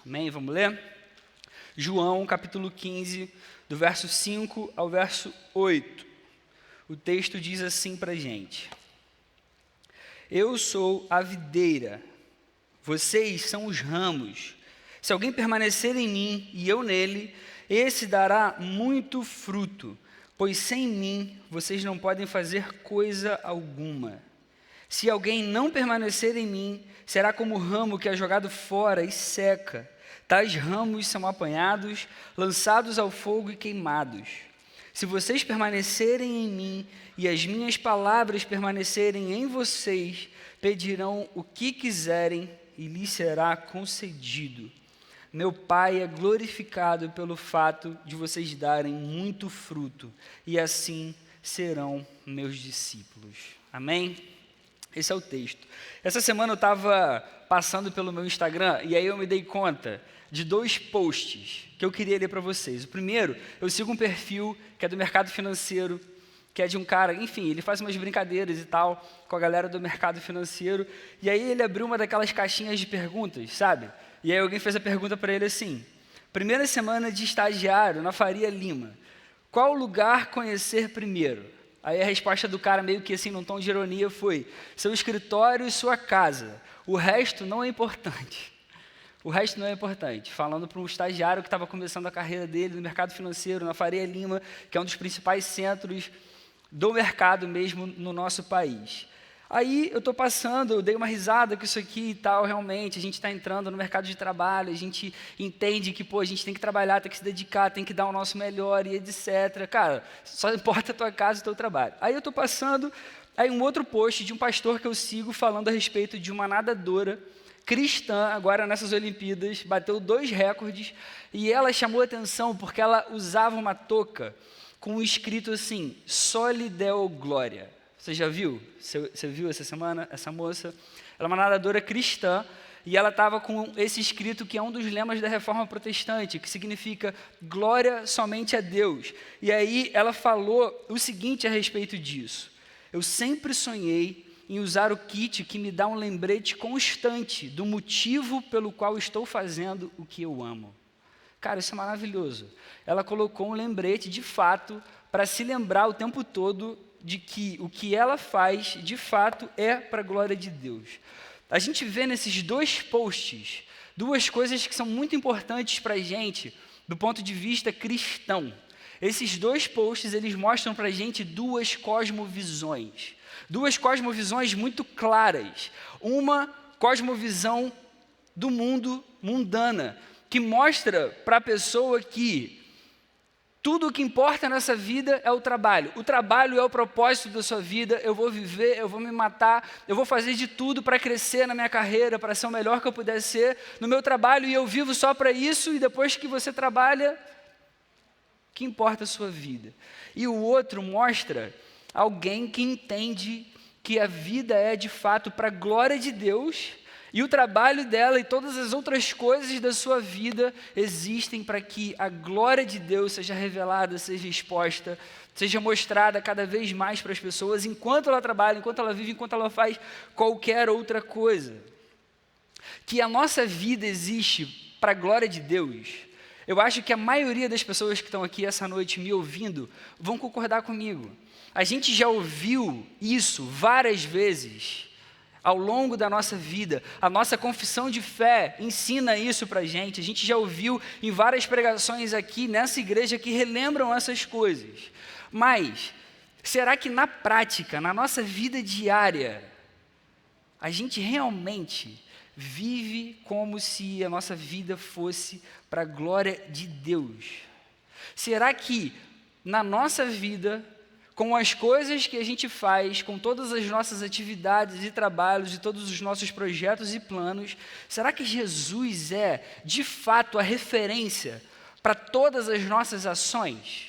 Amém? Vamos ler? João, capítulo 15, do verso 5 ao verso 8. O texto diz assim para a gente: Eu sou a videira, vocês são os ramos. Se alguém permanecer em mim e eu nele, esse dará muito fruto, pois sem mim vocês não podem fazer coisa alguma. Se alguém não permanecer em mim, será como o ramo que é jogado fora e seca. Tais ramos são apanhados, lançados ao fogo e queimados. Se vocês permanecerem em mim e as minhas palavras permanecerem em vocês, pedirão o que quiserem e lhes será concedido. Meu Pai é glorificado pelo fato de vocês darem muito fruto, e assim serão meus discípulos. Amém? Esse é o texto. Essa semana eu estava passando pelo meu Instagram e aí eu me dei conta de 2 posts que eu queria ler para vocês. O primeiro, eu sigo um perfil que é do mercado financeiro, que é de um cara, enfim, ele faz umas brincadeiras e tal com a galera do mercado financeiro, e aí ele abriu uma daquelas caixinhas de perguntas, sabe? E aí alguém fez a pergunta para ele assim: primeira semana de estagiário na Faria Lima, qual lugar conhecer primeiro? Aí a resposta do cara, meio que assim, num tom de ironia, foi: seu escritório e sua casa. O resto não é importante. O resto não é importante. Falando para um estagiário que estava começando a carreira dele no mercado financeiro, na Faria Lima, que é um dos principais centros do mercado mesmo no nosso país. Aí eu estou passando, eu dei uma risada com isso aqui e tal, realmente, a gente está entrando no mercado de trabalho, a gente entende que, a gente tem que trabalhar, tem que se dedicar, tem que dar o nosso melhor e etc. Cara, só importa a tua casa e o teu trabalho. Aí eu estou passando, aí um outro post de um pastor que eu sigo falando a respeito de uma nadadora cristã, agora nessas Olimpíadas, bateu 2 recordes, e ela chamou atenção porque ela usava uma touca com escrito assim: Soli Deo Gloria. Você já viu? Você viu essa semana essa moça? Ela é uma nadadora cristã e ela estava com esse escrito que é um dos lemas da Reforma Protestante, que significa glória somente a Deus. E aí ela falou o seguinte a respeito disso: eu sempre sonhei em usar o kit que me dá um lembrete constante do motivo pelo qual estou fazendo o que eu amo. Cara, isso é maravilhoso. Ela colocou um lembrete, de fato, para se lembrar o tempo todo de que o que ela faz, de fato, é para a glória de Deus. A gente vê nesses 2 posts 2 coisas que são muito importantes para a gente, do ponto de vista cristão. Esses 2 posts, eles mostram para a gente 2 cosmovisões. 2 cosmovisões muito claras. Uma cosmovisão do mundo mundana, que mostra para a pessoa que tudo o que importa nessa vida é o trabalho. O trabalho é o propósito da sua vida. Eu vou viver, eu vou me matar, eu vou fazer de tudo para crescer na minha carreira, para ser o melhor que eu puder ser no meu trabalho, e eu vivo só para isso, e depois que você trabalha, o que importa é a sua vida. E o outro mostra alguém que entende que a vida é de fato para a glória de Deus, e o trabalho dela e todas as outras coisas da sua vida existem para que a glória de Deus seja revelada, seja exposta, seja mostrada cada vez mais para as pessoas, enquanto ela trabalha, enquanto ela vive, enquanto ela faz qualquer outra coisa. Que a nossa vida existe para a glória de Deus. Eu acho que a maioria das pessoas que estão aqui essa noite me ouvindo vão concordar comigo. A gente já ouviu isso várias vezes ao longo da nossa vida. A nossa confissão de fé ensina isso para a gente já ouviu em várias pregações aqui nessa igreja que relembram essas coisas. Mas, será que na prática, na nossa vida diária, a gente realmente vive como se a nossa vida fosse para a glória de Deus? Será que na nossa vida, com as coisas que a gente faz, com todas as nossas atividades e trabalhos, e todos os nossos projetos e planos, será que Jesus é, de fato, a referência para todas as nossas ações?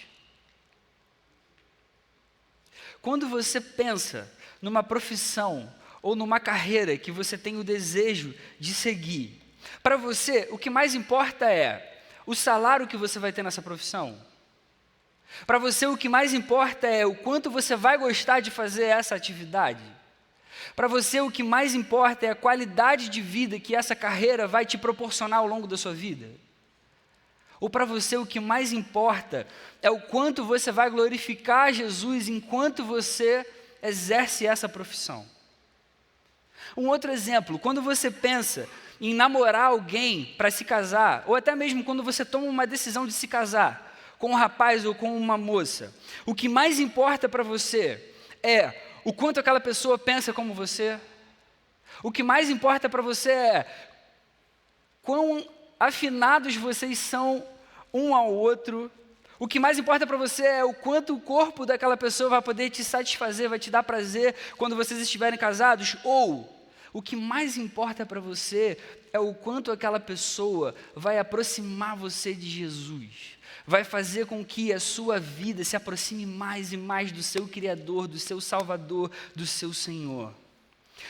Quando você pensa numa profissão ou numa carreira que você tem o desejo de seguir, para você, o que mais importa é o salário que você vai ter nessa profissão? Para você, o que mais importa é o quanto você vai gostar de fazer essa atividade? Para você, o que mais importa é a qualidade de vida que essa carreira vai te proporcionar ao longo da sua vida? Ou para você, o que mais importa é o quanto você vai glorificar Jesus enquanto você exerce essa profissão? Um outro exemplo, quando você pensa em namorar alguém para se casar, ou até mesmo quando você toma uma decisão de se casar com um rapaz ou com uma moça, o que mais importa para você é o quanto aquela pessoa pensa como você? O que mais importa para você é quão afinados vocês são um ao outro? O que mais importa para você é o quanto o corpo daquela pessoa vai poder te satisfazer, vai te dar prazer quando vocês estiverem casados? Ou o que mais importa para você é o quanto aquela pessoa vai aproximar você de Jesus, vai fazer com que a sua vida se aproxime mais e mais do seu Criador, do seu Salvador, do seu Senhor.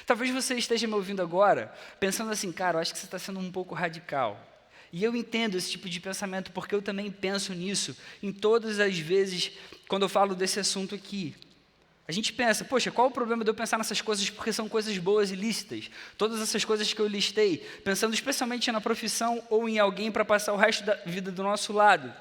Talvez você esteja me ouvindo agora, pensando assim, cara, eu acho que você está sendo um pouco radical. E eu entendo esse tipo de pensamento, porque eu também penso nisso em todas as vezes quando eu falo desse assunto aqui. A gente pensa, poxa, qual o problema de eu pensar nessas coisas porque são coisas boas e lícitas? Todas essas coisas que eu listei, pensando especialmente na profissão ou em alguém para passar o resto da vida do nosso lado.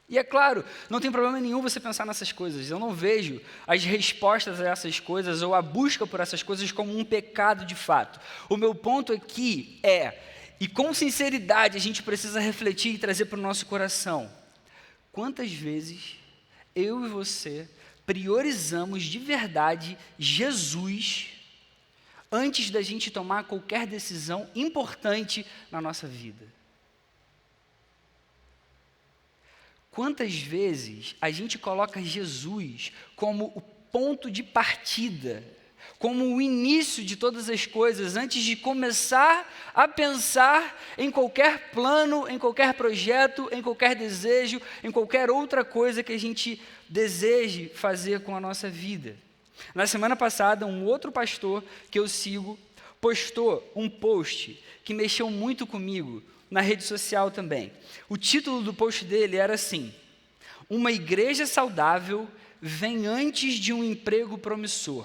E é claro, não tem problema nenhum você pensar nessas coisas. Eu não vejo as respostas a essas coisas ou a busca por essas coisas como um pecado de fato. O meu ponto aqui é, e com sinceridade a gente precisa refletir e trazer para o nosso coração, quantas vezes eu e você priorizamos de verdade Jesus antes da gente tomar qualquer decisão importante na nossa vida? Quantas vezes a gente coloca Jesus como o ponto de partida, como o início de todas as coisas, antes de começar a pensar em qualquer plano, em qualquer projeto, em qualquer desejo, em qualquer outra coisa que a gente deseje fazer com a nossa vida? Na semana passada, um outro pastor que eu sigo postou um post que mexeu muito comigo, na rede social também. O título do post dele era assim: uma igreja saudável vem antes de um emprego promissor.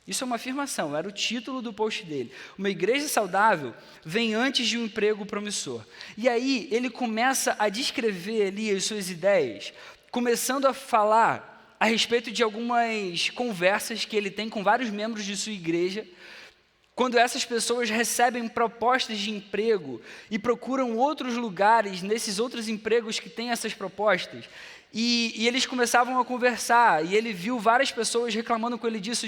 Isso é uma afirmação, era o título do post dele. Uma igreja saudável vem antes de um emprego promissor. E aí ele começa a descrever ali as suas ideias, começando a falar a respeito de algumas conversas que ele tem com vários membros de sua igreja, quando essas pessoas recebem propostas de emprego e procuram outros lugares, nesses outros empregos que têm essas propostas, e eles começavam a conversar, e ele viu várias pessoas reclamando com ele disso,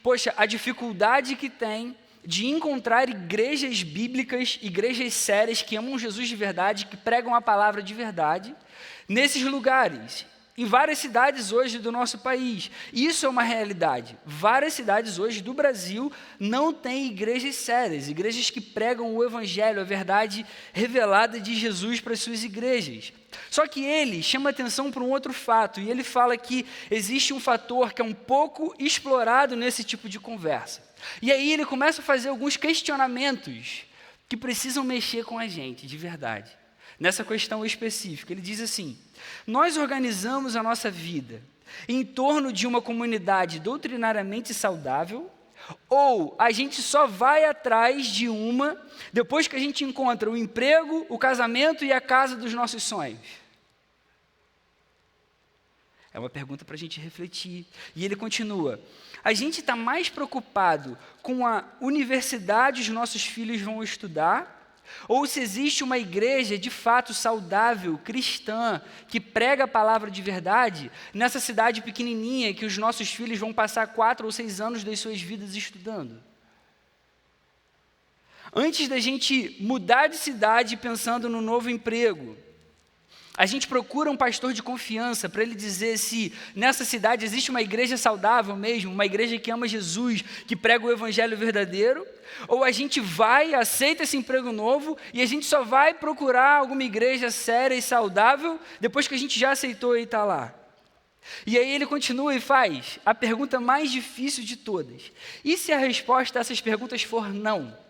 poxa, a dificuldade que tem de encontrar igrejas bíblicas, igrejas sérias, que amam Jesus de verdade, que pregam a palavra de verdade, nesses lugares. Em várias cidades hoje do nosso país. Isso é uma realidade. Várias cidades hoje do Brasil não têm igrejas sérias, igrejas que pregam o evangelho, a verdade revelada de Jesus para as suas igrejas. Só que ele chama atenção para um outro fato, e ele fala que existe um fator que é um pouco explorado nesse tipo de conversa. E aí ele começa a fazer alguns questionamentos que precisam mexer com a gente, de verdade. Nessa questão específica, ele diz assim: nós organizamos a nossa vida em torno de uma comunidade doutrinariamente saudável, ou a gente só vai atrás de uma depois que a gente encontra o emprego, o casamento e a casa dos nossos sonhos? É uma pergunta para a gente refletir. E ele continua: a gente está mais preocupado com a universidade os nossos filhos vão estudar, ou se existe uma igreja de fato saudável, cristã, que prega a palavra de verdade, nessa cidade pequenininha que os nossos filhos vão passar 4 ou 6 anos das suas vidas estudando. Antes da gente mudar de cidade pensando no novo emprego, a gente procura um pastor de confiança para ele dizer se nessa cidade existe uma igreja saudável mesmo, uma igreja que ama Jesus, que prega o evangelho verdadeiro, ou a gente vai, aceita esse emprego novo e a gente só vai procurar alguma igreja séria e saudável depois que a gente já aceitou e está lá. E aí ele continua e faz a pergunta mais difícil de todas: e se a resposta a essas perguntas for não?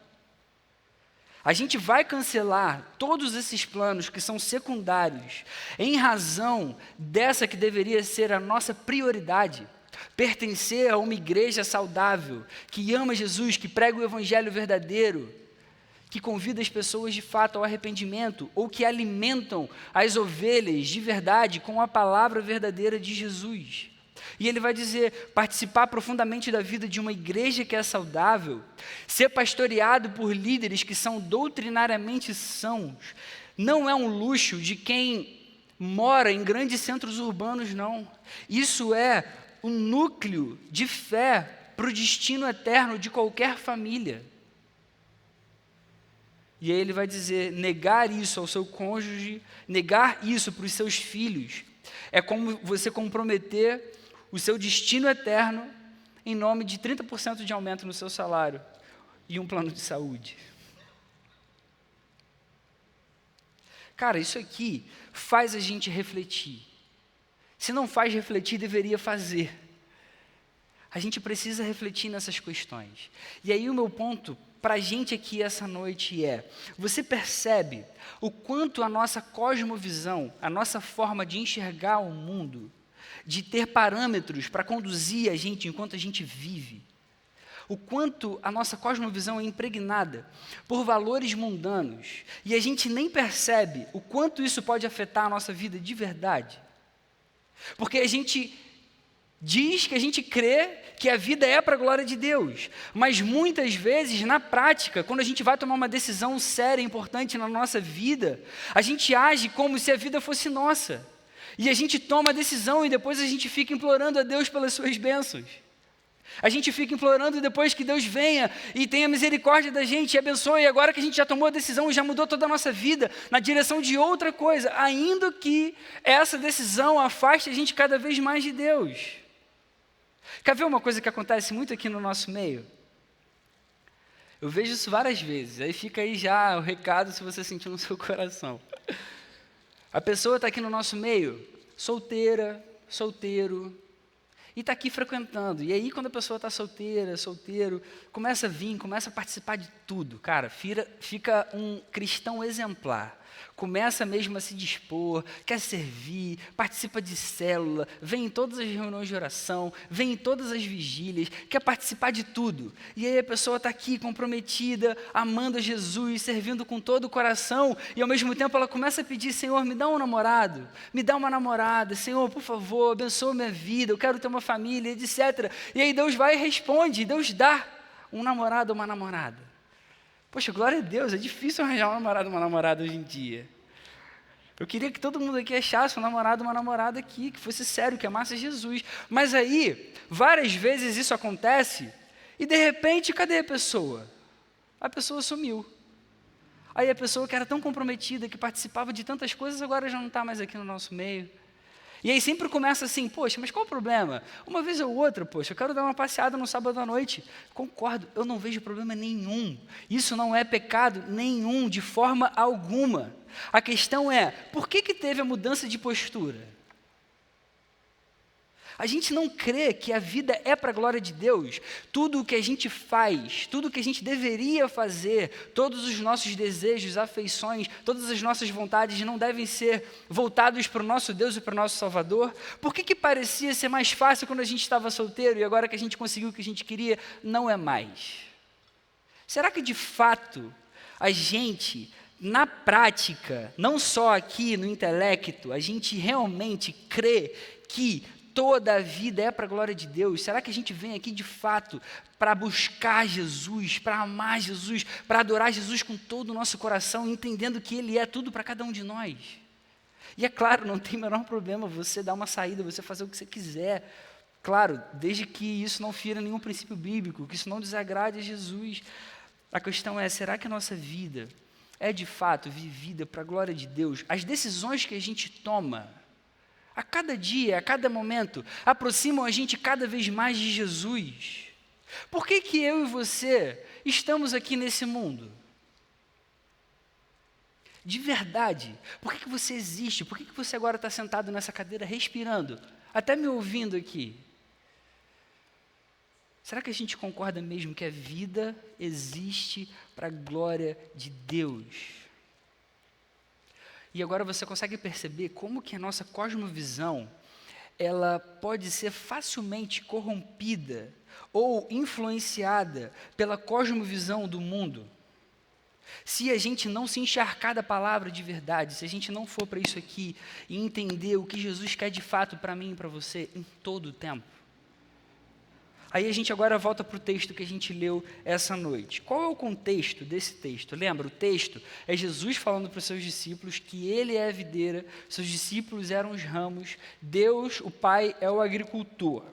A gente vai cancelar todos esses planos que são secundários em razão dessa que deveria ser a nossa prioridade. pertencer a uma igreja saudável, que ama Jesus, que prega o evangelho verdadeiro, que convida as pessoas de fato ao arrependimento, ou que alimentam as ovelhas de verdade com a palavra verdadeira de Jesus. E ele vai dizer, participar profundamente da vida de uma igreja que é saudável, ser pastoreado por líderes que são doutrinariamente sãos, não é um luxo de quem mora em grandes centros urbanos, não. Isso é o núcleo de fé para o destino eterno de qualquer família. E aí ele vai dizer, negar isso ao seu cônjuge, negar isso para os seus filhos, é como você comprometer o seu destino eterno em nome de 30% de aumento no seu salário e um plano de saúde. Cara, isso aqui faz a gente refletir. Se não faz refletir, deveria fazer. A gente precisa refletir nessas questões. E aí o meu ponto para a gente aqui essa noite é, você percebe o quanto a nossa cosmovisão, a nossa forma de enxergar o mundo, de ter parâmetros para conduzir a gente enquanto a gente vive, o quanto a nossa cosmovisão é impregnada por valores mundanos, e a gente nem percebe o quanto isso pode afetar a nossa vida de verdade. Porque a gente diz que a gente crê que a vida é para a glória de Deus, mas muitas vezes, na prática, quando a gente vai tomar uma decisão séria, importante na nossa vida, a gente age como se a vida fosse nossa, e a gente toma a decisão e depois a gente fica implorando a Deus pelas suas bênçãos. A gente fica implorando depois que Deus venha e tenha misericórdia da gente e abençoe, e agora que a gente já tomou a decisão e já mudou toda a nossa vida na direção de outra coisa, ainda que essa decisão afaste a gente cada vez mais de Deus. Quer ver uma coisa que acontece muito aqui no nosso meio? Eu vejo isso várias vezes, aí fica aí já o recado se você sentir no seu coração. A pessoa está aqui no nosso meio, solteira, solteiro, e está aqui frequentando. E aí, quando a pessoa está solteira, solteiro, começa a vir, começa a participar de tudo. Cara, fica um cristão exemplar. Começa mesmo a se dispor, quer servir, participa de célula, vem em todas as reuniões de oração, vem em todas as vigílias, quer participar de tudo. E aí a pessoa está aqui comprometida, amando a Jesus, servindo com todo o coração, e ao mesmo tempo ela começa a pedir, Senhor, me dá um namorado, me dá uma namorada, Senhor, por favor, abençoa minha vida, eu quero ter uma família, etc. E aí Deus vai e responde, Deus dá um namorado ou uma namorada. Poxa, glória a Deus, é difícil arranjar um namorado ou uma namorada hoje em dia. Eu queria que todo mundo aqui achasse um namorado ou uma namorada aqui, que fosse sério, que amasse Jesus. Mas aí, várias vezes isso acontece, e de repente, cadê a pessoa? A pessoa sumiu. Aí a pessoa que era tão comprometida, que participava de tantas coisas, agora já não está mais aqui no nosso meio. E aí sempre começa assim, poxa, mas qual o problema? Uma vez ou outra, poxa, eu quero dar uma passeada no sábado à noite. Concordo, eu não vejo problema nenhum. Isso não é pecado nenhum, de forma alguma. A questão é, por que teve a mudança de postura? A gente não crê que a vida é para a glória de Deus. Tudo o que a gente faz, tudo o que a gente deveria fazer, todos os nossos desejos, afeições, todas as nossas vontades não devem ser voltados para o nosso Deus e para o nosso Salvador? Por que parecia ser mais fácil quando a gente estava solteiro e agora que a gente conseguiu o que a gente queria, não é mais? Será que de fato a gente, na prática, não só aqui no intelecto, a gente realmente crê que toda a vida é para a glória de Deus? Será que a gente vem aqui de fato para buscar Jesus, para amar Jesus, para adorar Jesus com todo o nosso coração, entendendo que Ele é tudo para cada um de nós? E é claro, não tem o menor problema você dar uma saída, você fazer o que você quiser, claro, desde que isso não fira nenhum princípio bíblico, que isso não desagrade a Jesus. A questão é, será que a nossa vida é de fato vivida para a glória de Deus? As decisões que a gente toma, a cada dia, a cada momento, aproximam a gente cada vez mais de Jesus. Por que eu e você estamos aqui nesse mundo? De verdade, por que você existe? Por que você agora está sentado nessa cadeira, respirando, até me ouvindo aqui? Será que a gente concorda mesmo que a vida existe para a glória de Deus? E agora você consegue perceber como que a nossa cosmovisão, ela pode ser facilmente corrompida ou influenciada pela cosmovisão do mundo. Se a gente não se encharcar da palavra de verdade, se a gente não for para isso aqui e entender o que Jesus quer de fato para mim e para você em todo o tempo. Aí a gente agora volta para o texto que a gente leu essa noite. Qual é o contexto desse texto? Lembra, o texto é Jesus falando para os seus discípulos que ele é a videira, seus discípulos eram os ramos, Deus, o Pai, é o agricultor.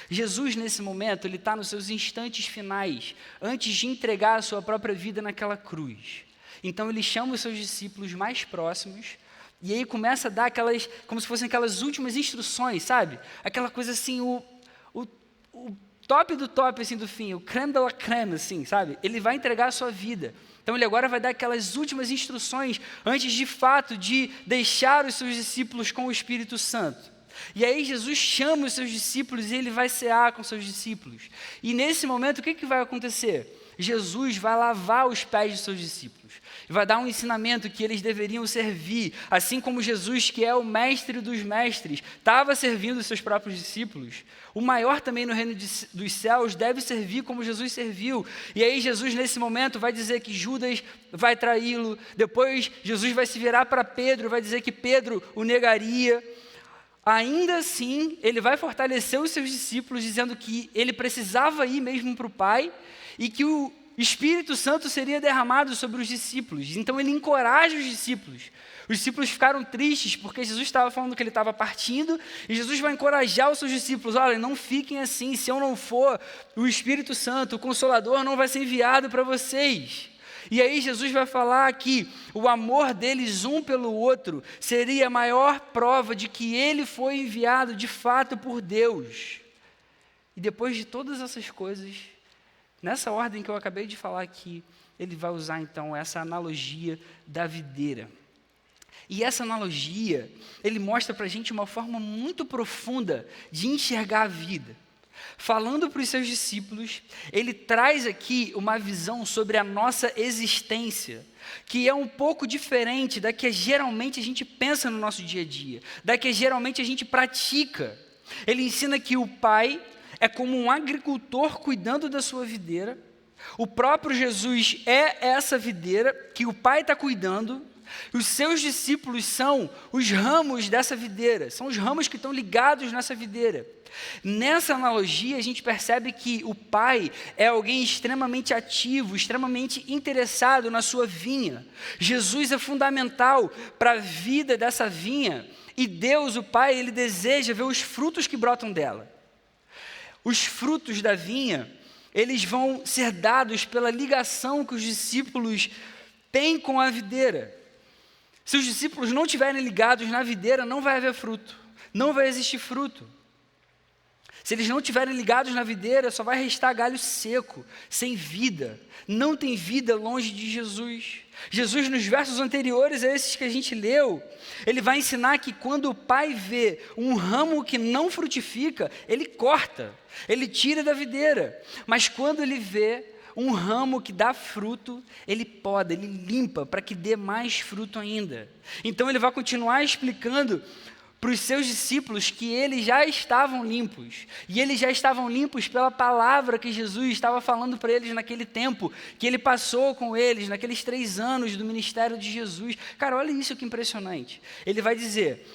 Jesus, nesse momento, ele está nos seus instantes finais, antes de entregar a sua própria vida naquela cruz. Então, ele chama os seus discípulos mais próximos, e aí começa a dar aquelas, como se fossem aquelas últimas instruções, sabe? Aquela coisa assim, o top do top, assim, do fim, o creme de la creme, assim, sabe? Ele vai entregar a sua vida. Então, ele agora vai dar aquelas últimas instruções, antes de fato de deixar os seus discípulos com o Espírito Santo. E aí Jesus chama os seus discípulos e ele vai cear com seus discípulos. E nesse momento, o que vai acontecer? Jesus vai lavar os pés dos seus discípulos. E vai dar um ensinamento que eles deveriam servir, assim como Jesus, que é o mestre dos mestres, estava servindo os seus próprios discípulos. O maior também no reino dos céus deve servir como Jesus serviu. E aí Jesus, nesse momento, vai dizer que Judas vai traí-lo. Depois, Jesus vai se virar para Pedro, vai dizer que Pedro o negaria. Ainda assim, ele vai fortalecer os seus discípulos, dizendo que ele precisava ir mesmo para o Pai e que o Espírito Santo seria derramado sobre os discípulos. Então, ele encoraja os discípulos. Os discípulos ficaram tristes porque Jesus estava falando que ele estava partindo e Jesus vai encorajar os seus discípulos. Olha, não fiquem assim, se eu não for, o Espírito Santo, o Consolador, não vai ser enviado para vocês. E aí Jesus vai falar que o amor deles um pelo outro seria a maior prova de que ele foi enviado de fato por Deus. E depois de todas essas coisas, nessa ordem que eu acabei de falar aqui, ele vai usar então essa analogia da videira. E essa analogia, ele mostra para a gente uma forma muito profunda de enxergar a vida. Falando para os seus discípulos, ele traz aqui uma visão sobre a nossa existência, que é um pouco diferente da que geralmente a gente pensa no nosso dia a dia, da que geralmente a gente pratica. Ele ensina que o Pai é como um agricultor cuidando da sua videira, o próprio Jesus é essa videira que o Pai está cuidando, e os seus discípulos são os ramos dessa videira, são os ramos que estão ligados nessa videira. Nessa analogia, a gente percebe que o Pai é alguém extremamente ativo, extremamente interessado na sua vinha. Jesus é fundamental para a vida dessa vinha, e Deus, o Pai, ele deseja ver os frutos que brotam dela. Os frutos da vinha, eles vão ser dados pela ligação que os discípulos têm com a videira. Se os discípulos não estiverem ligados na videira, não vai haver fruto, não vai existir fruto. Se eles não estiverem ligados na videira, só vai restar galho seco, sem vida. Não tem vida longe de Jesus. Jesus, nos versos anteriores a esses que a gente leu, ele vai ensinar que quando o Pai vê um ramo que não frutifica, ele corta, ele tira da videira. Mas quando ele vê um ramo que dá fruto, ele poda, ele limpa para que dê mais fruto ainda. Então ele vai continuar explicando para os seus discípulos que eles já estavam limpos, e eles já estavam limpos pela palavra que Jesus estava falando para eles naquele tempo, que ele passou com eles, naqueles 3 anos do ministério de Jesus. Cara, olha isso que impressionante. Ele vai dizer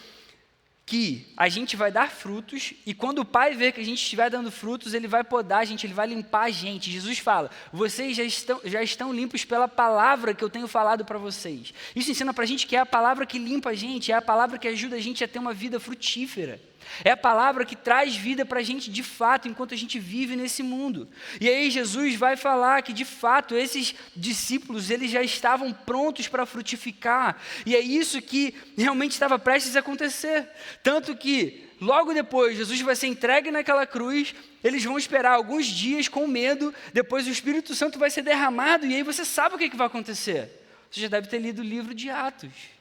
que a gente vai dar frutos, e quando o Pai vê que a gente estiver dando frutos, ele vai podar a gente, ele vai limpar a gente. Jesus fala, vocês já estão limpos pela palavra que eu tenho falado para vocês. Isso ensina para a gente que é a palavra que limpa a gente, é a palavra que ajuda a gente a ter uma vida frutífera. É a palavra que traz vida para a gente de fato, enquanto a gente vive nesse mundo. E aí Jesus vai falar que de fato esses discípulos, eles já estavam prontos para frutificar. E é isso que realmente estava prestes a acontecer. Tanto que logo depois Jesus vai ser entregue naquela cruz, eles vão esperar alguns dias com medo, depois o Espírito Santo vai ser derramado, e aí você sabe o que vai acontecer. Você já deve ter lido o livro de Atos.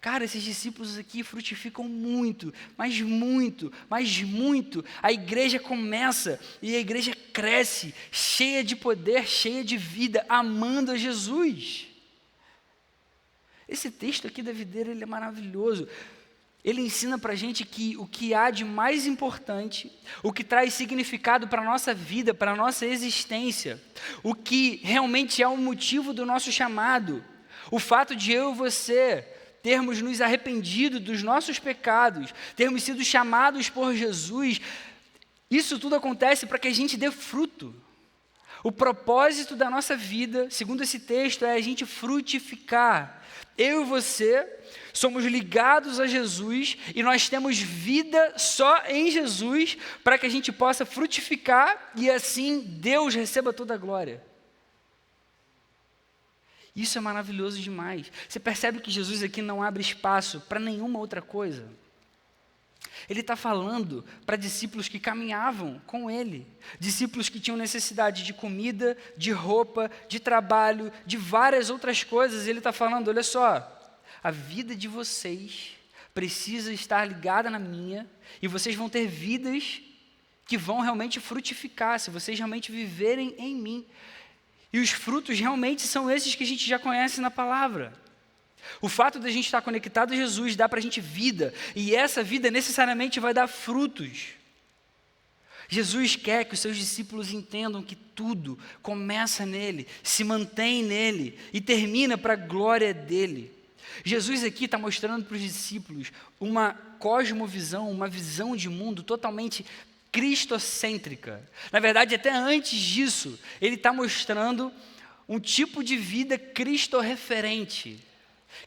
Cara, esses discípulos aqui frutificam muito, mas muito, mas muito. A igreja começa e a igreja cresce, cheia de poder, cheia de vida, amando a Jesus. Esse texto aqui da videira, ele é maravilhoso. ele ensina para a gente que o que há de mais importante, o que traz significado para a nossa vida, para a nossa existência, o que realmente é o motivo do nosso chamado, o fato de eu e você termos nos arrependido dos nossos pecados, termos sido chamados por Jesus, isso tudo acontece para que a gente dê fruto. O propósito da nossa vida, segundo esse texto, é a gente frutificar. Eu e você somos ligados a Jesus e nós temos vida só em Jesus para que a gente possa frutificar e assim Deus receba toda a glória. Isso é maravilhoso demais. Você percebe que Jesus aqui não abre espaço para nenhuma outra coisa. Ele está falando para discípulos que caminhavam com ele, discípulos que tinham necessidade de comida, de roupa, de trabalho, de várias outras coisas. Ele está falando, olha só, a vida de vocês precisa estar ligada na minha e vocês vão ter vidas que vão realmente frutificar, se vocês realmente viverem em mim. E os frutos realmente são esses que a gente já conhece na palavra. O fato de a gente estar conectado a Jesus dá para a gente vida, e essa vida necessariamente vai dar frutos. Jesus quer que os seus discípulos entendam que tudo começa nele, se mantém nele e termina para a glória dele. Jesus aqui está mostrando para os discípulos uma cosmovisão, uma visão de mundo totalmente cristocêntrica. Na verdade, até antes disso, ele está mostrando um tipo de vida cristo-referente,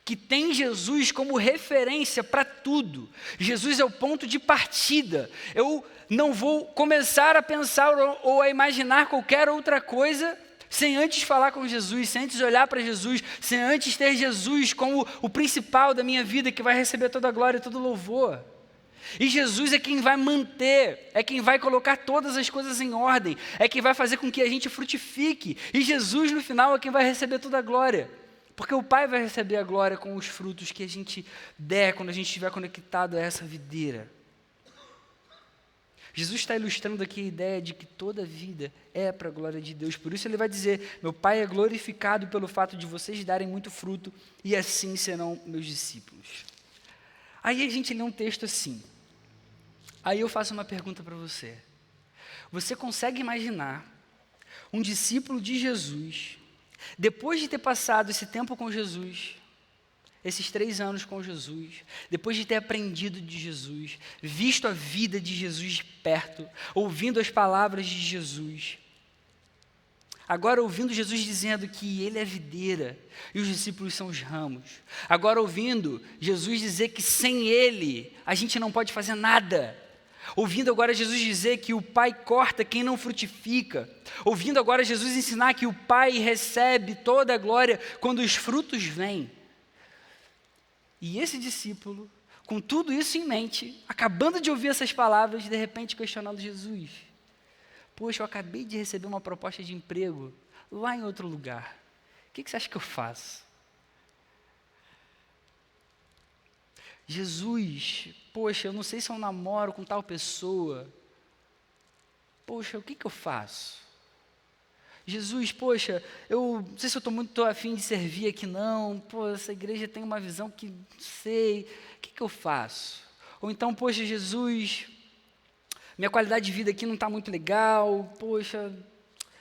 que tem Jesus como referência para tudo. Jesus é o ponto de partida. Eu não vou começar a pensar ou a imaginar qualquer outra coisa sem antes falar com Jesus, sem antes olhar para Jesus, sem antes ter Jesus como o principal da minha vida, que vai receber toda a glória e todo o louvor. E Jesus é quem vai manter, é quem vai colocar todas as coisas em ordem, é quem vai fazer com que a gente frutifique. E Jesus, no final, é quem vai receber toda a glória. Porque o Pai vai receber a glória com os frutos que a gente der quando a gente estiver conectado a essa videira. Jesus está ilustrando aqui a ideia de que toda vida é para a glória de Deus. Por isso ele vai dizer, meu Pai é glorificado pelo fato de vocês darem muito fruto e assim serão meus discípulos. Aí a gente lê um texto assim. Aí eu faço uma pergunta para você. Você consegue imaginar um discípulo de Jesus, depois de ter passado esse tempo com Jesus, esses 3 anos com Jesus, depois de ter aprendido de Jesus, visto a vida de Jesus de perto, ouvindo as palavras de Jesus, agora ouvindo Jesus dizendo que ele é a videira e os discípulos são os ramos, agora ouvindo Jesus dizer que sem ele a gente não pode fazer nada, ouvindo agora Jesus dizer que o Pai corta quem não frutifica, ouvindo agora Jesus ensinar que o Pai recebe toda a glória quando os frutos vêm. E esse discípulo, com tudo isso em mente, acabando de ouvir essas palavras, de repente questionando Jesus. Poxa, eu acabei de receber uma proposta de emprego lá em outro lugar. O que você acha que eu faço? Jesus, poxa, eu não sei se eu namoro com tal pessoa. Poxa, o que eu faço? Jesus, poxa, eu não sei se eu estou muito afim de servir aqui não. Pô, essa igreja tem uma visão que não sei. O que eu faço? Ou então, poxa, Jesus, minha qualidade de vida aqui não está muito legal. Poxa,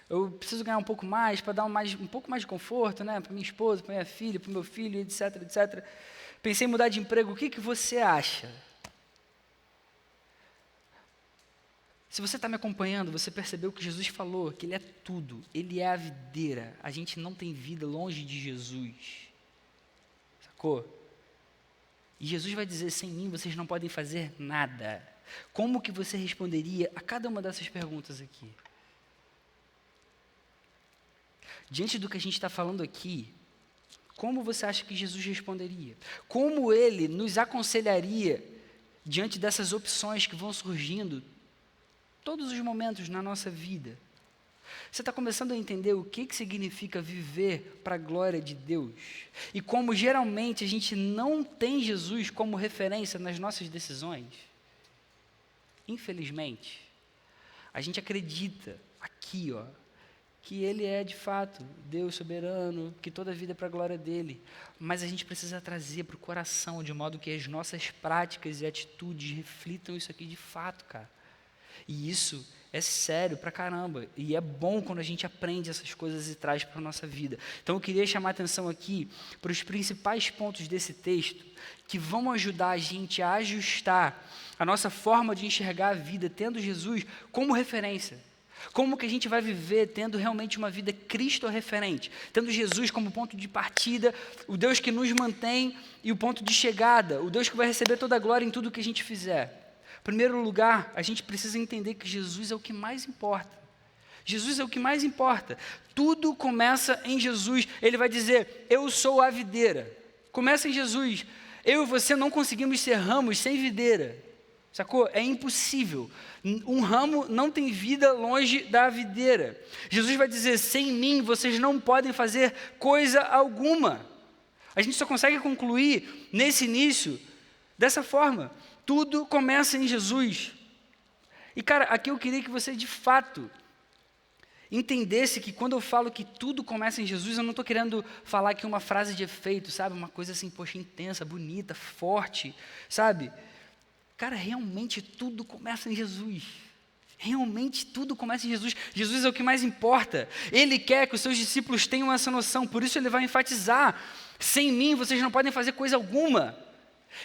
eu preciso ganhar um pouco mais para dar um pouco mais de conforto, né? Para minha esposa, para minha filha, para o meu filho, etc, etc. Pensei em mudar de emprego, o que você acha? Se você está me acompanhando, você percebeu que Jesus falou que Ele é tudo, Ele é a videira. A gente não tem vida longe de Jesus. Sacou? E Jesus vai dizer, sem mim vocês não podem fazer nada. Como que você responderia a cada uma dessas perguntas aqui? Diante do que a gente está falando aqui, como você acha que Jesus responderia? Como Ele nos aconselharia diante dessas opções que vão surgindo todos os momentos na nossa vida? Você está começando a entender o que significa viver para a glória de Deus? E como geralmente a gente não tem Jesus como referência nas nossas decisões? Infelizmente, a gente acredita aqui, que Ele é de fato Deus soberano, que toda a vida é para a glória dEle, mas a gente precisa trazer para o coração, de modo que as nossas práticas e atitudes reflitam isso aqui de fato, cara. E isso é sério pra caramba, e é bom quando a gente aprende essas coisas e traz para a nossa vida. Então eu queria chamar a atenção aqui para os principais pontos desse texto, que vão ajudar a gente a ajustar a nossa forma de enxergar a vida, tendo Jesus como referência. Como que a gente vai viver tendo realmente uma vida Cristo-referente, tendo Jesus como ponto de partida, o Deus que nos mantém e o ponto de chegada, o Deus que vai receber toda a glória em tudo que a gente fizer. Em primeiro lugar, a gente precisa entender que Jesus é o que mais importa. Jesus é o que mais importa. Tudo começa em Jesus. Ele vai dizer, eu sou a videira. Começa em Jesus. Eu e você não conseguimos ser ramos sem videira. Sacou? É impossível. Um ramo não tem vida longe da videira. Jesus vai dizer, sem mim vocês não podem fazer coisa alguma. A gente só consegue concluir nesse início dessa forma. Tudo começa em Jesus. E cara, aqui eu queria que você de fato entendesse que quando eu falo que tudo começa em Jesus, eu não estou querendo falar aqui uma frase de efeito, sabe? Uma coisa assim, poxa, intensa, bonita, forte, sabe? Cara, realmente tudo começa em Jesus. Realmente tudo começa em Jesus. Jesus é o que mais importa. Ele quer que os seus discípulos tenham essa noção, por isso ele vai enfatizar, sem mim vocês não podem fazer coisa alguma.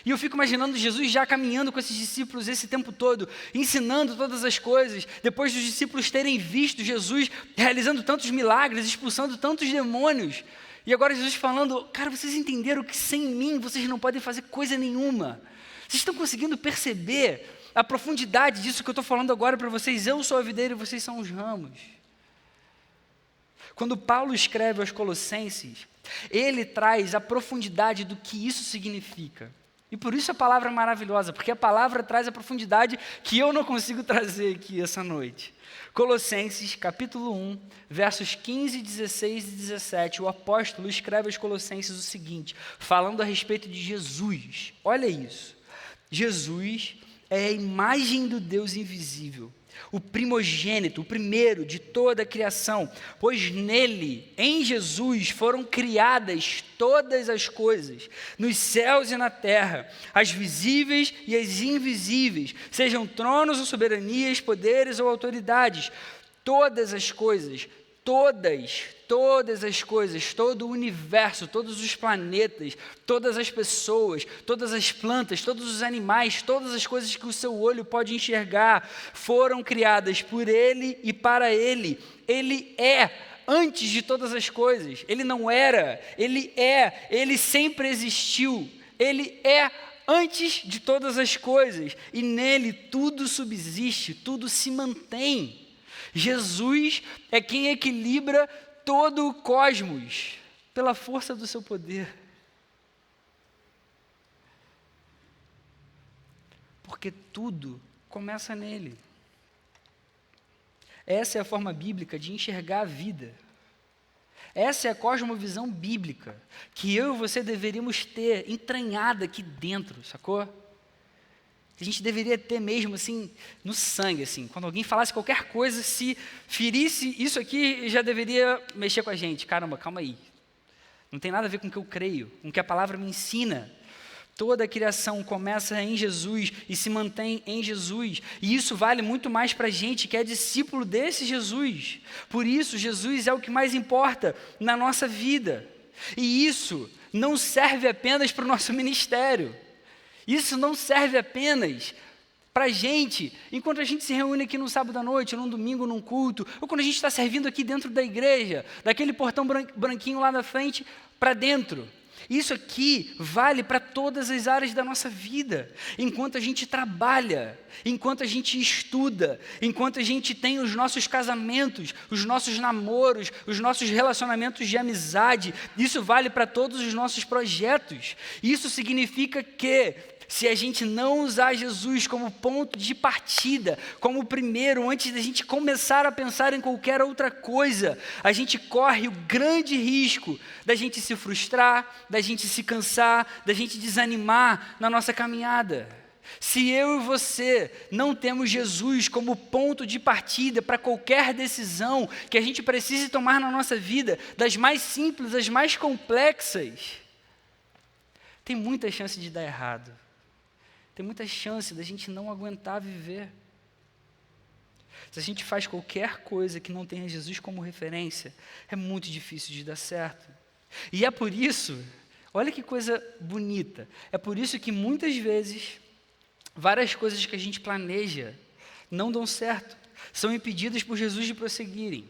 E eu fico imaginando Jesus já caminhando com esses discípulos esse tempo todo, ensinando todas as coisas, depois dos discípulos terem visto Jesus realizando tantos milagres, expulsando tantos demônios, e agora Jesus falando, cara, vocês entenderam que sem mim vocês não podem fazer coisa nenhuma. Vocês estão conseguindo perceber a profundidade disso que eu estou falando agora para vocês? Eu sou a videira e vocês são os ramos. Quando Paulo escreve aos Colossenses, ele traz a profundidade do que isso significa. E por isso a palavra é maravilhosa, porque a palavra traz a profundidade que eu não consigo trazer aqui essa noite. Colossenses, capítulo 1, versos 15, 16 e 17, o apóstolo escreve aos Colossenses o seguinte, falando a respeito de Jesus. Olha isso. Jesus é a imagem do Deus invisível, o primogênito, o primeiro de toda a criação, pois nele, em Jesus, foram criadas todas as coisas, nos céus e na terra, as visíveis e as invisíveis, sejam tronos ou soberanias, poderes ou autoridades, todas as coisas, todas as coisas, todo o universo, todos os planetas, todas as pessoas, todas as plantas, todos os animais, todas as coisas que o seu olho pode enxergar, foram criadas por Ele e para Ele. Ele é antes de todas as coisas. Ele não era, Ele é, Ele sempre existiu. Ele é antes de todas as coisas. E nele tudo subsiste, tudo se mantém. Jesus é quem equilibra todo o cosmos pela força do seu poder. Porque tudo começa nele. Essa é a forma bíblica de enxergar a vida. Essa é a cosmovisão bíblica que eu e você deveríamos ter entranhada aqui dentro, sacou? A gente deveria ter mesmo, assim, no sangue, assim. Quando alguém falasse qualquer coisa, se ferisse isso aqui, já deveria mexer com a gente. Caramba, calma aí. Não tem nada a ver com o que eu creio, com o que a palavra me ensina. Toda a criação começa em Jesus e se mantém em Jesus. E isso vale muito mais para a gente que é discípulo desse Jesus. Por isso, Jesus é o que mais importa na nossa vida. E isso não serve apenas para o nosso ministério. Isso não serve apenas para a gente, enquanto a gente se reúne aqui no sábado à noite, num domingo, num culto, ou quando a gente está servindo aqui dentro da igreja, daquele portão branquinho lá na frente, para dentro. Isso aqui vale para todas as áreas da nossa vida, enquanto a gente trabalha, enquanto a gente estuda, enquanto a gente tem os nossos casamentos, os nossos namoros, os nossos relacionamentos de amizade, isso vale para todos os nossos projetos. Isso significa que, se a gente não usar Jesus como ponto de partida, como o primeiro, antes da gente começar a pensar em qualquer outra coisa, a gente corre o grande risco da gente se frustrar, da gente se cansar, da gente desanimar na nossa caminhada. Se eu e você não temos Jesus como ponto de partida para qualquer decisão que a gente precise tomar na nossa vida, das mais simples às mais complexas, tem muita chance de dar errado. Tem muita chance da gente não aguentar viver. Se a gente faz qualquer coisa que não tenha Jesus como referência, é muito difícil de dar certo. E é por isso, olha que coisa bonita, é por isso que muitas vezes, várias coisas que a gente planeja não dão certo, são impedidas por Jesus de prosseguirem.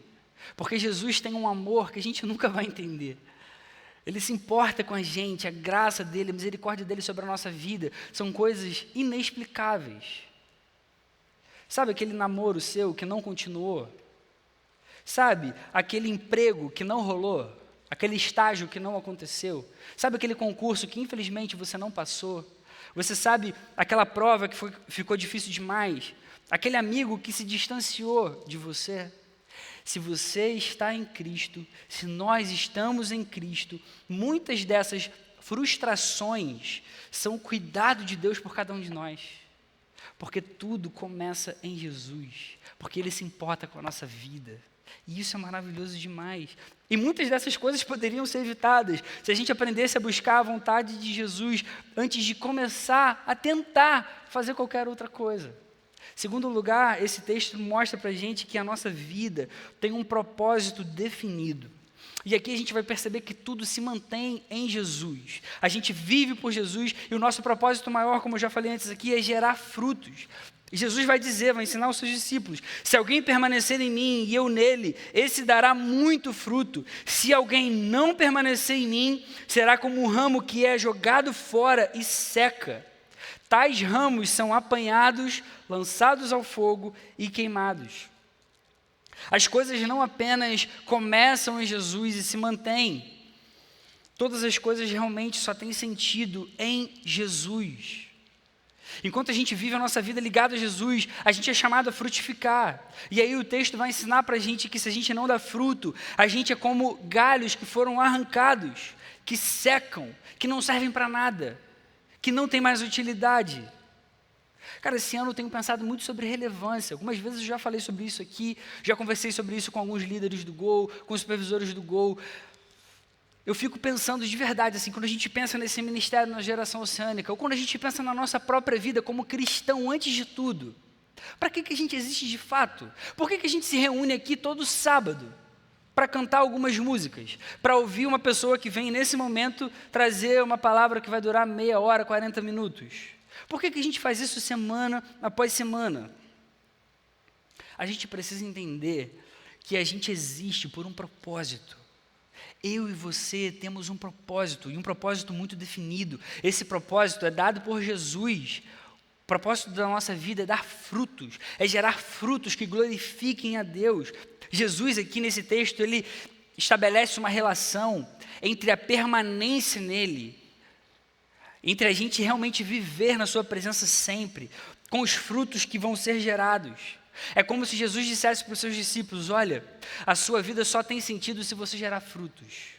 Porque Jesus tem um amor que a gente nunca vai entender. Ele se importa com a gente, a graça dele, a misericórdia dele sobre a nossa vida, são coisas inexplicáveis. Sabe aquele namoro seu que não continuou? Sabe aquele emprego que não rolou? Aquele estágio que não aconteceu? Sabe aquele concurso que infelizmente você não passou? Você sabe aquela prova que ficou difícil demais? Aquele amigo que se distanciou de você? Se você está em Cristo, se nós estamos em Cristo, muitas dessas frustrações são cuidado de Deus por cada um de nós. Porque tudo começa em Jesus, porque Ele se importa com a nossa vida. E isso é maravilhoso demais. E muitas dessas coisas poderiam ser evitadas se a gente aprendesse a buscar a vontade de Jesus antes de começar a tentar fazer qualquer outra coisa. Segundo lugar, esse texto mostra para a gente que a nossa vida tem um propósito definido. E aqui a gente vai perceber que tudo se mantém em Jesus. A gente vive por Jesus e o nosso propósito maior, como eu já falei antes aqui, é gerar frutos. E Jesus vai dizer, vai ensinar aos seus discípulos: se alguém permanecer em mim e eu nele, esse dará muito fruto. Se alguém não permanecer em mim, será como um ramo que é jogado fora e seca. Tais ramos são apanhados, lançados ao fogo e queimados. As coisas não apenas começam em Jesus e se mantêm. Todas as coisas realmente só têm sentido em Jesus. Enquanto a gente vive a nossa vida ligada a Jesus, a gente é chamado a frutificar. E aí o texto vai ensinar para a gente que se a gente não dá fruto, a gente é como galhos que foram arrancados, que secam, que não servem para nada, que não tem mais utilidade. Cara, esse ano eu tenho pensado muito sobre relevância. Algumas vezes eu já falei sobre isso aqui, já conversei sobre isso com alguns líderes do Gol, com os supervisores do Gol. Eu fico pensando de verdade, assim, quando a gente pensa nesse ministério na geração oceânica, ou quando a gente pensa na nossa própria vida como cristão antes de tudo, para que a gente existe de fato? Por que a gente se reúne aqui todo sábado? Para cantar algumas músicas, para ouvir uma pessoa que vem nesse momento trazer uma palavra que vai durar meia hora, 40 minutos. Por que a gente faz isso semana após semana? A gente precisa entender que a gente existe por um propósito. Eu e você temos um propósito, e um propósito muito definido. Esse propósito é dado por Jesus. O propósito da nossa vida é dar frutos, é gerar frutos que glorifiquem a Deus. Jesus aqui nesse texto, ele estabelece uma relação entre a permanência nele, entre a gente realmente viver na sua presença sempre, com os frutos que vão ser gerados. É como se Jesus dissesse para os seus discípulos: olha, a sua vida só tem sentido se você gerar frutos.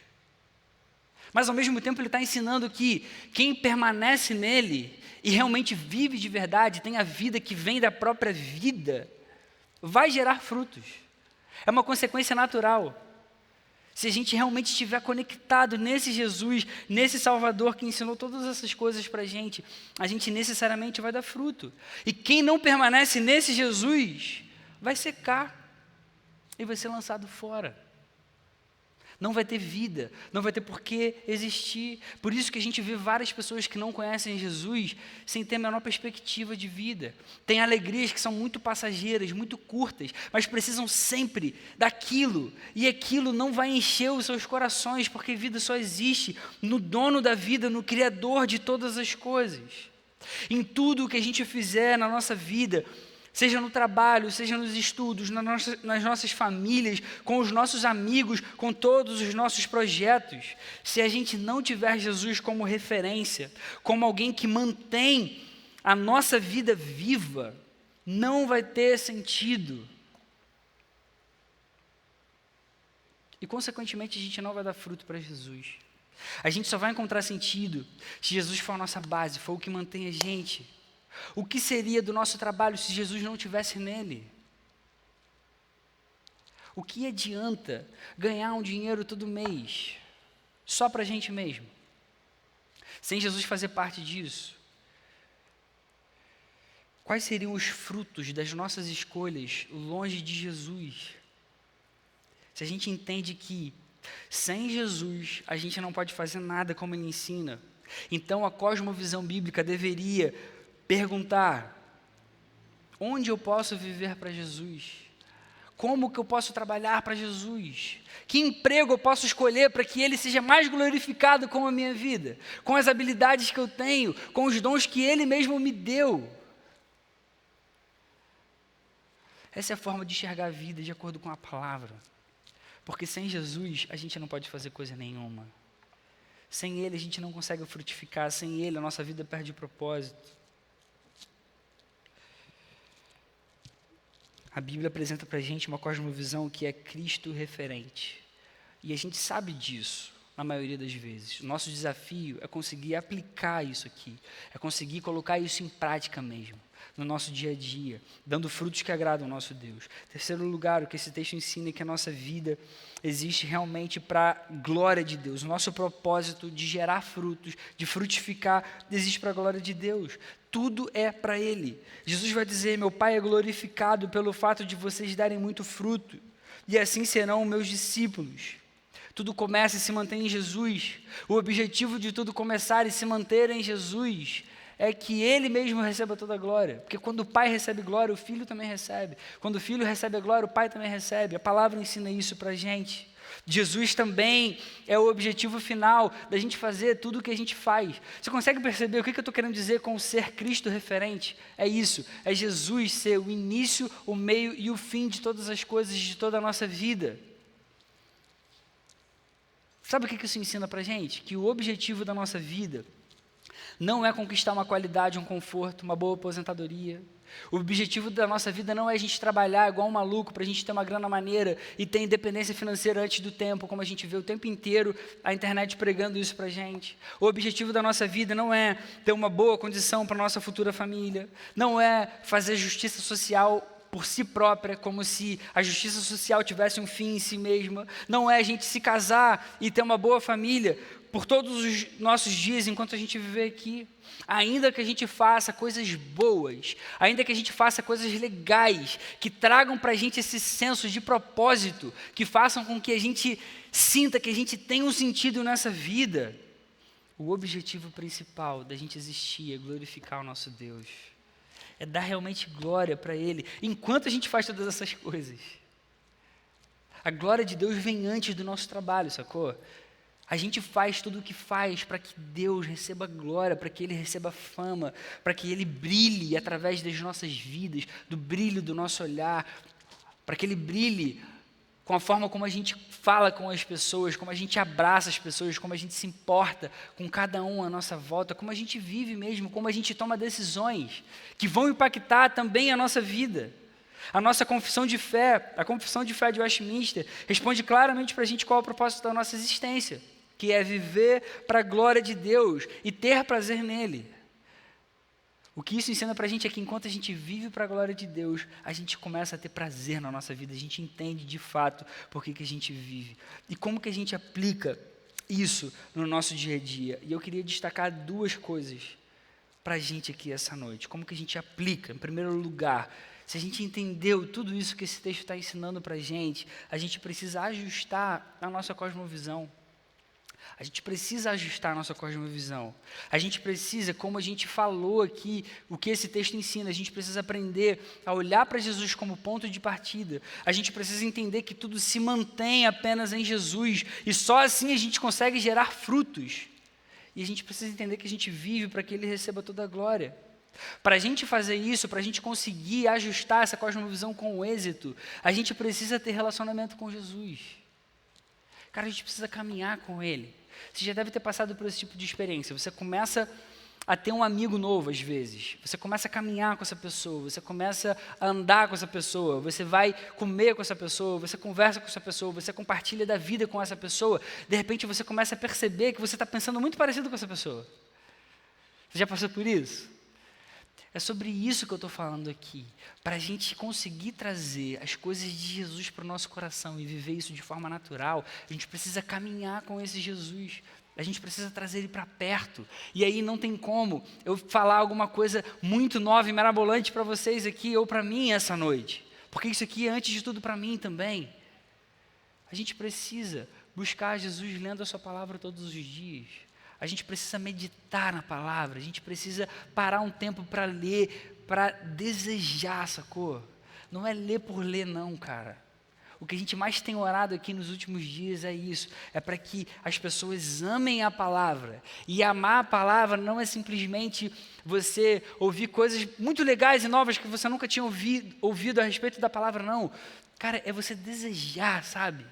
Mas ao mesmo tempo ele está ensinando que quem permanece nele e realmente vive de verdade, tem a vida que vem da própria vida, vai gerar frutos. É uma consequência natural. Se a gente realmente estiver conectado nesse Jesus, nesse Salvador que ensinou todas essas coisas para a gente necessariamente vai dar fruto. E quem não permanece nesse Jesus, vai secar e vai ser lançado fora. Não vai ter vida, não vai ter por que existir. Por isso que a gente vê várias pessoas que não conhecem Jesus sem ter a menor perspectiva de vida. Tem alegrias que são muito passageiras, muito curtas, mas precisam sempre daquilo. E aquilo não vai encher os seus corações, porque vida só existe no dono da vida, no Criador de todas as coisas. Em tudo o que a gente fizer na nossa vida, seja no trabalho, seja nos estudos, nas nossas famílias, com os nossos amigos, com todos os nossos projetos, se a gente não tiver Jesus como referência, como alguém que mantém a nossa vida viva, não vai ter sentido. E, consequentemente, a gente não vai dar fruto para Jesus. A gente só vai encontrar sentido se Jesus for a nossa base, for o que mantém a gente. O que seria do nosso trabalho se Jesus não estivesse nele? O que adianta ganhar um dinheiro todo mês, só para a gente mesmo, sem Jesus fazer parte disso? Quais seriam os frutos das nossas escolhas longe de Jesus? Se a gente entende que sem Jesus a gente não pode fazer nada como Ele ensina, então a cosmovisão bíblica deveria perguntar: onde eu posso viver para Jesus? Como que eu posso trabalhar para Jesus? Que emprego eu posso escolher para que Ele seja mais glorificado com a minha vida? Com as habilidades que eu tenho, com os dons que Ele mesmo me deu. Essa é a forma de enxergar a vida de acordo com a palavra. Porque sem Jesus a gente não pode fazer coisa nenhuma. Sem Ele a gente não consegue frutificar, sem Ele a nossa vida perde propósito. A Bíblia apresenta para a gente uma cosmovisão que é Cristo referente. E a gente sabe disso, na maioria das vezes. O nosso desafio é conseguir aplicar isso aqui, é conseguir colocar isso em prática mesmo, no nosso dia a dia, dando frutos que agradam ao nosso Deus. Terceiro lugar, o que esse texto ensina é que a nossa vida existe realmente para a glória de Deus. O nosso propósito de gerar frutos, de frutificar, existe para a glória de Deus. Tudo é para Ele. Jesus vai dizer: meu Pai é glorificado pelo fato de vocês darem muito fruto, e assim serão meus discípulos. Tudo começa e se mantém em Jesus. O objetivo de tudo começar e se manter em Jesus é que Ele mesmo receba toda a glória. Porque quando o Pai recebe glória, o Filho também recebe. Quando o Filho recebe a glória, o Pai também recebe. A palavra ensina isso para a gente. Jesus também é o objetivo final da gente fazer tudo o que a gente faz. Você consegue perceber o que eu estou querendo dizer com ser Cristo referente? É isso, é Jesus ser o início, o meio e o fim de todas as coisas, de toda a nossa vida. Sabe o que isso ensina para a gente? Que o objetivo da nossa vida não é conquistar uma qualidade, um conforto, uma boa aposentadoria. O objetivo da nossa vida não é a gente trabalhar igual um maluco para a gente ter uma grana maneira e ter independência financeira antes do tempo, como a gente vê o tempo inteiro a internet pregando isso para a gente. O objetivo da nossa vida não é ter uma boa condição para a nossa futura família, não é fazer justiça social por si própria, como se a justiça social tivesse um fim em si mesma, não é a gente se casar e ter uma boa família por todos os nossos dias enquanto a gente viver aqui. Ainda que a gente faça coisas boas, ainda que a gente faça coisas legais, que tragam para a gente esse senso de propósito, que façam com que a gente sinta que a gente tem um sentido nessa vida, o objetivo principal da gente existir é glorificar o nosso Deus, é dar realmente glória para Ele, enquanto a gente faz todas essas coisas. A glória de Deus vem antes do nosso trabalho, sacou? A gente faz tudo o que faz para que Deus receba glória, para que Ele receba fama, para que Ele brilhe através das nossas vidas, do brilho do nosso olhar, para que Ele brilhe com a forma como a gente fala com as pessoas, como a gente abraça as pessoas, como a gente se importa com cada um à nossa volta, como a gente vive mesmo, como a gente toma decisões que vão impactar também a nossa vida. A nossa confissão de fé, a confissão de fé de Westminster, responde claramente para a gente qual é o propósito da nossa existência, que é viver para a glória de Deus e ter prazer nele. O que isso ensina para a gente é que enquanto a gente vive para a glória de Deus, a gente começa a ter prazer na nossa vida, a gente entende de fato por que a gente vive. E como que a gente aplica isso no nosso dia a dia. E eu queria destacar duas coisas para a gente aqui essa noite. Como que a gente aplica? Em primeiro lugar, se a gente entendeu tudo isso que esse texto está ensinando para a gente precisa ajustar a nossa cosmovisão. A gente precisa ajustar a nossa cosmovisão. A gente precisa, como a gente falou aqui, o que esse texto ensina, a gente precisa aprender a olhar para Jesus como ponto de partida. A gente precisa entender que tudo se mantém apenas em Jesus e só assim a gente consegue gerar frutos. E a gente precisa entender que a gente vive para que Ele receba toda a glória. Para a gente fazer isso, para a gente conseguir ajustar essa cosmovisão com o êxito, a gente precisa ter relacionamento com Jesus. Cara, a gente precisa caminhar com Ele. Você já deve ter passado por esse tipo de experiência. Você começa a ter um amigo novo às vezes. Você começa a caminhar com essa pessoa. Você começa a andar com essa pessoa. Você vai comer com essa pessoa. Você conversa com essa pessoa. Você compartilha da vida com essa pessoa. De repente você começa a perceber que você está pensando muito parecido com essa pessoa. Você já passou por isso? É sobre isso que eu estou falando aqui. Para a gente conseguir trazer as coisas de Jesus para o nosso coração e viver isso de forma natural, a gente precisa caminhar com esse Jesus. A gente precisa trazer ele para perto. E aí não tem como eu falar alguma coisa muito nova e mirabolante para vocês aqui ou para mim essa noite. Porque isso aqui é antes de tudo para mim também. A gente precisa buscar Jesus lendo a sua palavra todos os dias. A gente precisa meditar na palavra, a gente precisa parar um tempo para ler, para desejar, sacou? Não é ler por ler não, cara. O que a gente mais tem orado aqui nos últimos dias é isso, é para que as pessoas amem a palavra. E amar a palavra não é simplesmente você ouvir coisas muito legais e novas que você nunca tinha ouvido a respeito da palavra, não. Cara, é você desejar, sabe?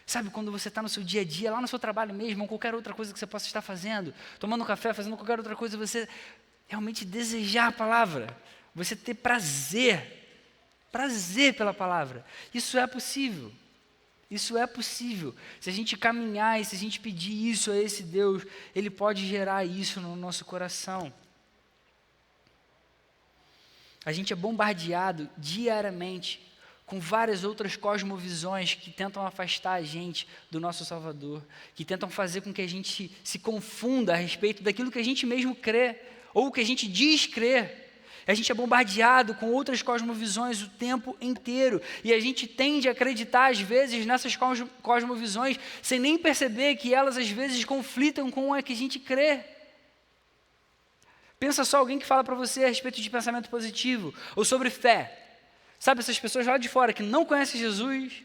Sabe, quando você está no seu dia a dia, lá no seu trabalho mesmo, ou qualquer outra coisa que você possa estar fazendo, tomando um café, fazendo qualquer outra coisa, você realmente desejar a palavra, você ter prazer pela palavra. Isso é possível. Isso é possível. Se a gente caminhar e se a gente pedir isso a esse Deus, Ele pode gerar isso no nosso coração. A gente é bombardeado diariamente com várias outras cosmovisões que tentam afastar a gente do nosso Salvador, que tentam fazer com que a gente se confunda a respeito daquilo que a gente mesmo crê, ou que a gente diz crer. A gente é bombardeado com outras cosmovisões o tempo inteiro, e a gente tende a acreditar às vezes nessas cosmovisões, sem nem perceber que elas às vezes conflitam com a que a gente crê. Pensa só alguém que fala para você a respeito de pensamento positivo, ou sobre fé. Sabe, essas pessoas lá de fora que não conhecem Jesus,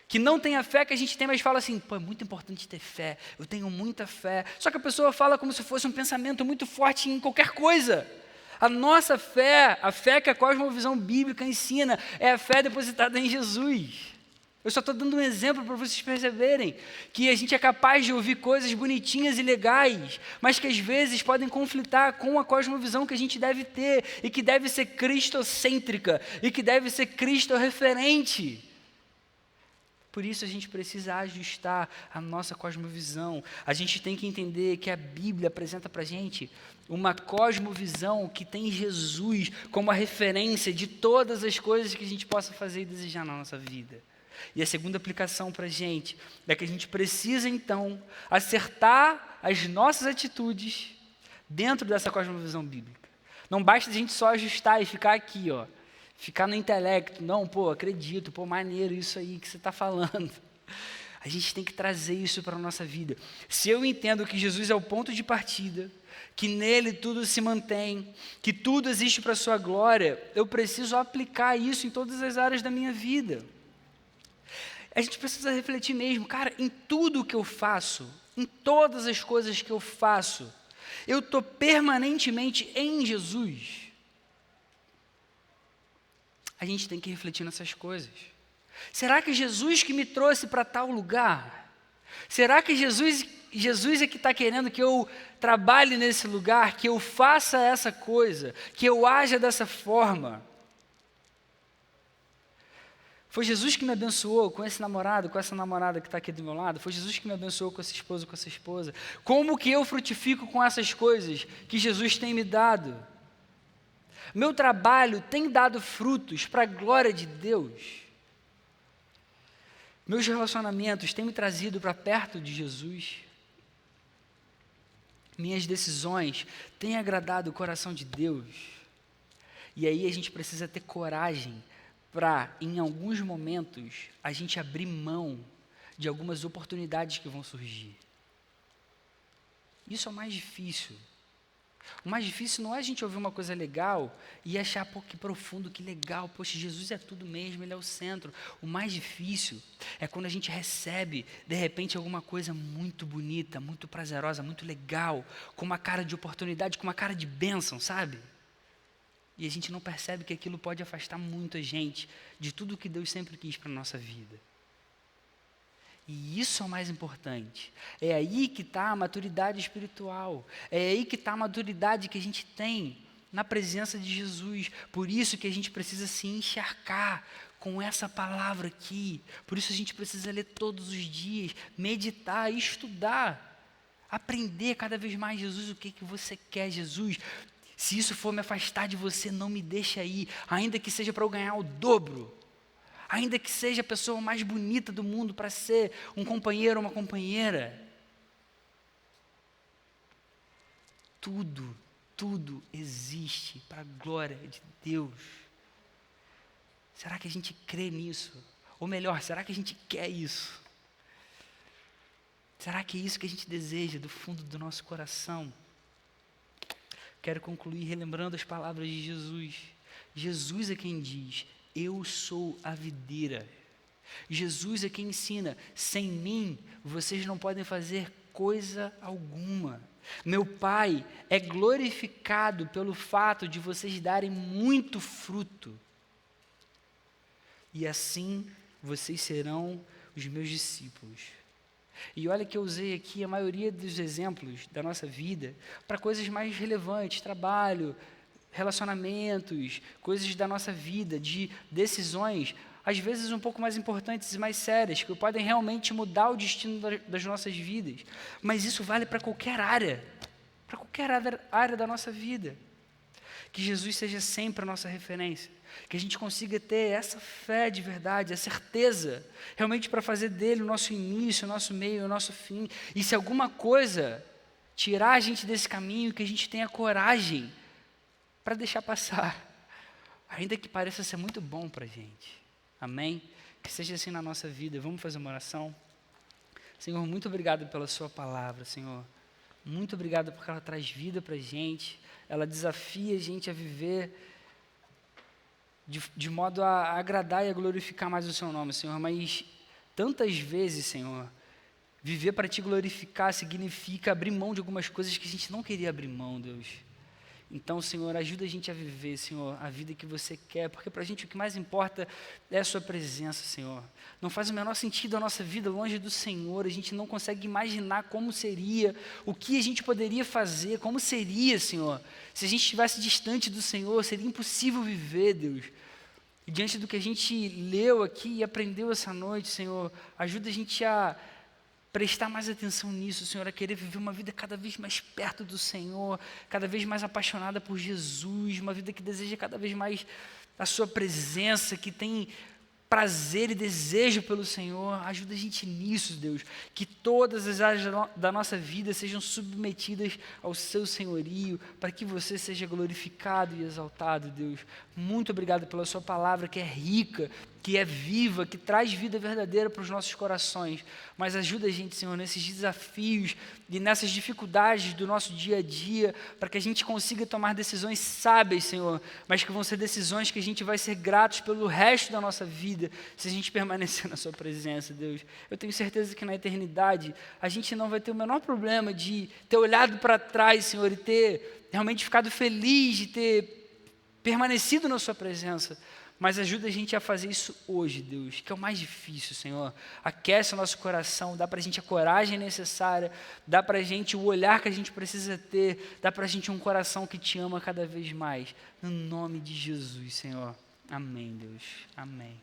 que não têm a fé que a gente tem, mas fala assim, pô, é muito importante ter fé, eu tenho muita fé. Só que a pessoa fala como se fosse um pensamento muito forte em qualquer coisa. A nossa fé, a fé que a cosmovisão bíblica ensina, é a fé depositada em Jesus. Eu só estou dando um exemplo para vocês perceberem que a gente é capaz de ouvir coisas bonitinhas e legais, mas que às vezes podem conflitar com a cosmovisão que a gente deve ter e que deve ser cristocêntrica e que deve ser cristo-referente. Por isso a gente precisa ajustar a nossa cosmovisão. A gente tem que entender que a Bíblia apresenta para a gente uma cosmovisão que tem Jesus como a referência de todas as coisas que a gente possa fazer e desejar na nossa vida. E a segunda aplicação para a gente é que a gente precisa, então, acertar as nossas atitudes dentro dessa cosmovisão bíblica. Não basta a gente só ajustar e ficar aqui, ó, ficar no intelecto. Não, pô, acredito, pô, maneiro isso aí que você está falando. A gente tem que trazer isso para a nossa vida. Se eu entendo que Jesus é o ponto de partida, que nele tudo se mantém, que tudo existe para a sua glória, eu preciso aplicar isso em todas as áreas da minha vida. A gente precisa refletir mesmo, cara, em tudo que eu faço, em todas as coisas que eu faço, eu estou permanentemente em Jesus. A gente tem que refletir nessas coisas. Será que Jesus que me trouxe para tal lugar? Será que Jesus é que está querendo que eu trabalhe nesse lugar, que eu faça essa coisa, que eu haja dessa forma? Foi Jesus que me abençoou com esse namorado, com essa namorada que está aqui do meu lado? Foi Jesus que me abençoou com essa esposa? Como que eu frutifico com essas coisas que Jesus tem me dado? Meu trabalho tem dado frutos para a glória de Deus? Meus relacionamentos têm me trazido para perto de Jesus? Minhas decisões têm agradado o coração de Deus? E aí a gente precisa ter coragem para, em alguns momentos, a gente abrir mão de algumas oportunidades que vão surgir. Isso é o mais difícil. O mais difícil não é a gente ouvir uma coisa legal e achar, pô, que profundo, que legal, poxa, Jesus é tudo mesmo, Ele é o centro. O mais difícil é quando a gente recebe, de repente, alguma coisa muito bonita, muito prazerosa, muito legal, com uma cara de oportunidade, com uma cara de bênção, sabe? E a gente não percebe que aquilo pode afastar muito a gente de tudo que Deus sempre quis para a nossa vida. E isso é o mais importante. É aí que está a maturidade espiritual. É aí que está a maturidade que a gente tem na presença de Jesus. Por isso que a gente precisa se encharcar com essa palavra aqui. Por isso a gente precisa ler todos os dias, meditar, estudar, aprender cada vez mais. Jesus, o que você quer, Jesus? Se isso for me afastar de você, não me deixa ir, ainda que seja para eu ganhar o dobro, ainda que seja a pessoa mais bonita do mundo para ser um companheiro ou uma companheira. Tudo existe para a glória de Deus. Será que a gente crê nisso? Ou melhor, será que a gente quer isso? Será que é isso que a gente deseja do fundo do nosso coração? Quero concluir relembrando as palavras de Jesus. Jesus é quem diz: eu sou a videira. Jesus é quem ensina: sem mim vocês não podem fazer coisa alguma. Meu Pai é glorificado pelo fato de vocês darem muito fruto. E assim vocês serão os meus discípulos. E olha que eu usei aqui a maioria dos exemplos da nossa vida para coisas mais relevantes, trabalho, relacionamentos, coisas da nossa vida, de decisões, às vezes um pouco mais importantes e mais sérias, que podem realmente mudar o destino das nossas vidas. Mas isso vale para qualquer área da nossa vida. Que Jesus seja sempre a nossa referência, que a gente consiga ter essa fé de verdade, a certeza, realmente para fazer dele o nosso início, o nosso meio, o nosso fim. E se alguma coisa tirar a gente desse caminho, que a gente tenha coragem para deixar passar, ainda que pareça ser muito bom para a gente. Amém? Que seja assim na nossa vida. Vamos fazer uma oração? Senhor, muito obrigado pela sua palavra, Senhor. Muito obrigado porque ela traz vida para a gente, ela desafia a gente a viver de modo a agradar e a glorificar mais o seu nome, Senhor. Mas tantas vezes, Senhor, viver para te glorificar significa abrir mão de algumas coisas que a gente não queria abrir mão, Deus. Então, Senhor, ajuda a gente a viver, Senhor, a vida que você quer, porque para a gente o que mais importa é a sua presença, Senhor. Não faz o menor sentido a nossa vida longe do Senhor, a gente não consegue imaginar como seria, o que a gente poderia fazer, como seria, Senhor. Se a gente estivesse distante do Senhor, seria impossível viver, Deus. E diante do que a gente leu aqui e aprendeu essa noite, Senhor, ajuda a gente a prestar mais atenção nisso, Senhor, a querer viver uma vida cada vez mais perto do Senhor, cada vez mais apaixonada por Jesus, uma vida que deseja cada vez mais a sua presença, que tem prazer e desejo pelo Senhor. Ajuda a gente nisso, Deus, que todas as áreas da nossa vida sejam submetidas ao seu senhorio, para que você seja glorificado e exaltado, Deus. Muito obrigado pela sua palavra, que é rica, que é viva, que traz vida verdadeira para os nossos corações. Mas ajuda a gente, Senhor, nesses desafios e nessas dificuldades do nosso dia a dia, para que a gente consiga tomar decisões sábias, Senhor, mas que vão ser decisões que a gente vai ser gratos pelo resto da nossa vida, se a gente permanecer na sua presença, Deus. Eu tenho certeza que na eternidade a gente não vai ter o menor problema de ter olhado para trás, Senhor, e ter realmente ficado feliz de ter permanecido na sua presença. Mas ajuda a gente a fazer isso hoje, Deus, que é o mais difícil, Senhor. Aquece o nosso coração, dá para a gente a coragem necessária, dá para a gente o olhar que a gente precisa ter, dá para a gente um coração que te ama cada vez mais. No nome de Jesus, Senhor. Amém, Deus. Amém.